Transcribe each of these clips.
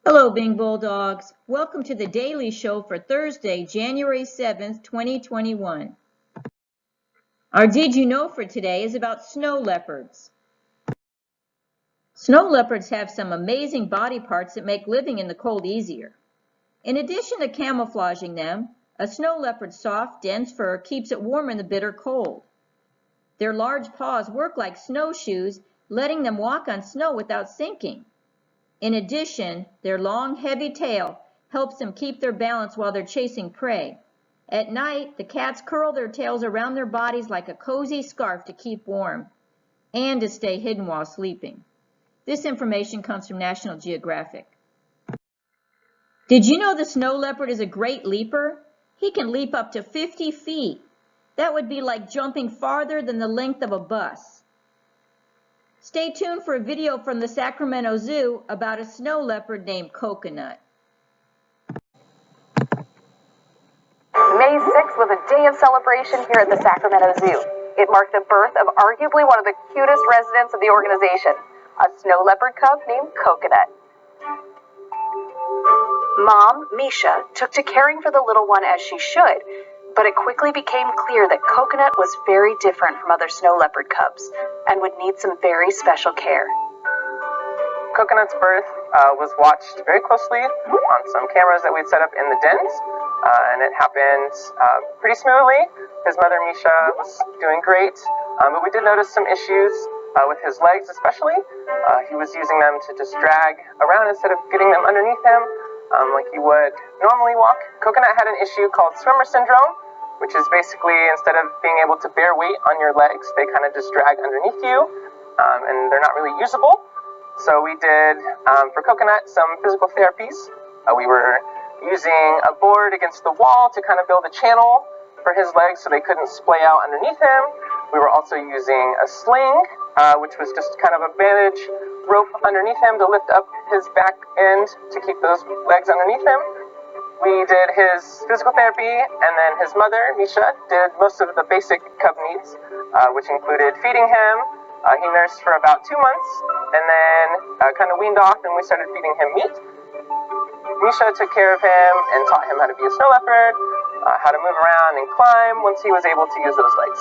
Hello, Bing Bulldogs. Welcome to the Daily Show for Thursday, January 7th, 2021. Our Did You Know for today is about snow leopards. Snow leopards have some amazing body parts that make living in the cold easier. In addition to camouflaging them, a snow leopard's soft, dense fur keeps it warm in the bitter cold. Their large paws work like snowshoes, letting them walk on snow without sinking. In addition, their long, heavy tail helps them keep their balance while they're chasing prey. At night, the cats curl their tails around their bodies like a cozy scarf to keep warm and to stay hidden while sleeping. This information comes from National Geographic. Did you know the snow leopard is a great leaper? He can leap up to 50 feet. That would be like jumping farther than the length of a bus. Stay tuned for a video from the Sacramento Zoo about a snow leopard named Coconut. May 6th was a day of celebration here at the Sacramento Zoo. It marked the birth of arguably one of the cutest residents of the organization, a snow leopard cub named Coconut. Mom, Misha, took to caring for the little one as she should, but it quickly became clear that Coconut was very different from other snow leopard cubs and would need some very special care. Coconut's birth was watched very closely on some cameras that we'd set up in the dens, and it happened pretty smoothly. His mother, Misha, was doing great, but we did notice some issues with his legs especially. He was using them to just drag around instead of getting them underneath him like he would normally walk. Coconut had an issue called swimmer syndrome, which is basically instead of being able to bear weight on your legs, they kind of just drag underneath you, and they're not really usable. So we did, for Coconut, some physical therapies. We were using a board against the wall to kind of build a channel for his legs so they couldn't splay out underneath him. We were also using a sling, which was just kind of a bandage rope underneath him to lift up his back end to keep those legs underneath him. We did his physical therapy, and then his mother, Misha, did most of the basic cub needs, which included feeding him. He nursed for about 2 months, and then kind of weaned off, and we started feeding him meat. Misha took care of him and taught him how to be a snow leopard, how to move around and climb once he was able to use those legs.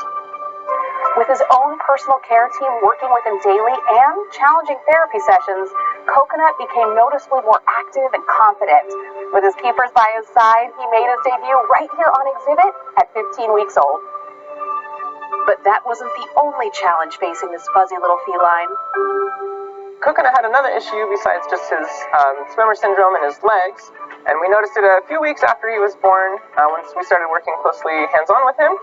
With his own personal care team working with him daily and challenging therapy sessions, Coconut became noticeably more active and confident. With his keepers by his side, he made his debut right here on exhibit at 15 weeks old. But that wasn't the only challenge facing this fuzzy little feline. Coconut had another issue besides just his swimmer syndrome in his legs, and we noticed it a few weeks after he was born, once we started working closely hands-on with him,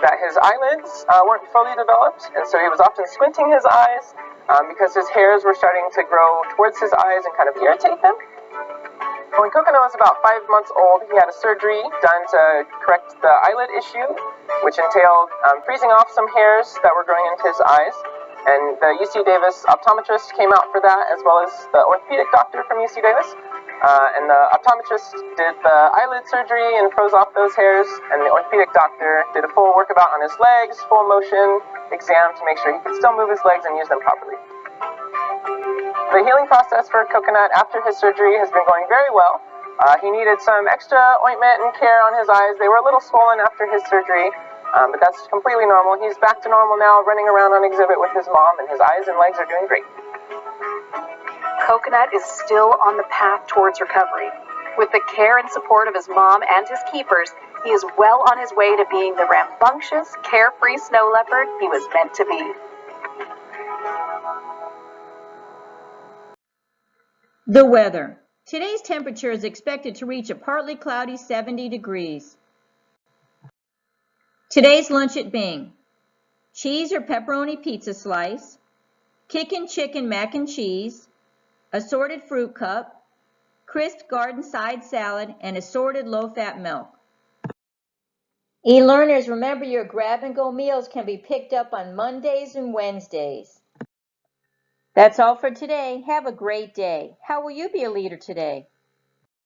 that his eyelids weren't fully developed, and so he was often squinting his eyes because his hairs were starting to grow towards his eyes and kind of irritate them. When Coconut was about 5 months old, he had a surgery done to correct the eyelid issue, which entailed freezing off some hairs that were growing into his eyes. And the UC Davis optometrist came out for that, as well as the orthopedic doctor from UC Davis. And the optometrist did the eyelid surgery and froze off those hairs, and the orthopedic doctor did a full workabout on his legs, full motion exam to make sure he could still move his legs and use them properly. The healing process for Coconut after his surgery has been going very well. He needed some extra ointment and care on his eyes. They were a little swollen after his surgery, but that's completely normal. He's back to normal now, running around on exhibit with his mom, and his eyes and legs are doing great. Coconut is still on the path towards recovery. With the care and support of his mom and his keepers, he is well on his way to being the rambunctious, carefree snow leopard he was meant to be. The weather. Today's temperature is expected to reach a partly cloudy 70 degrees. Today's lunch at Bing: cheese or pepperoni pizza slice, kickin' chicken mac and cheese, assorted fruit cup, crisp garden side salad, and assorted low-fat milk. E-learners, remember your grab-and-go meals can be picked up on Mondays and Wednesdays. That's all for today. Have a great day. How will you be a leader today?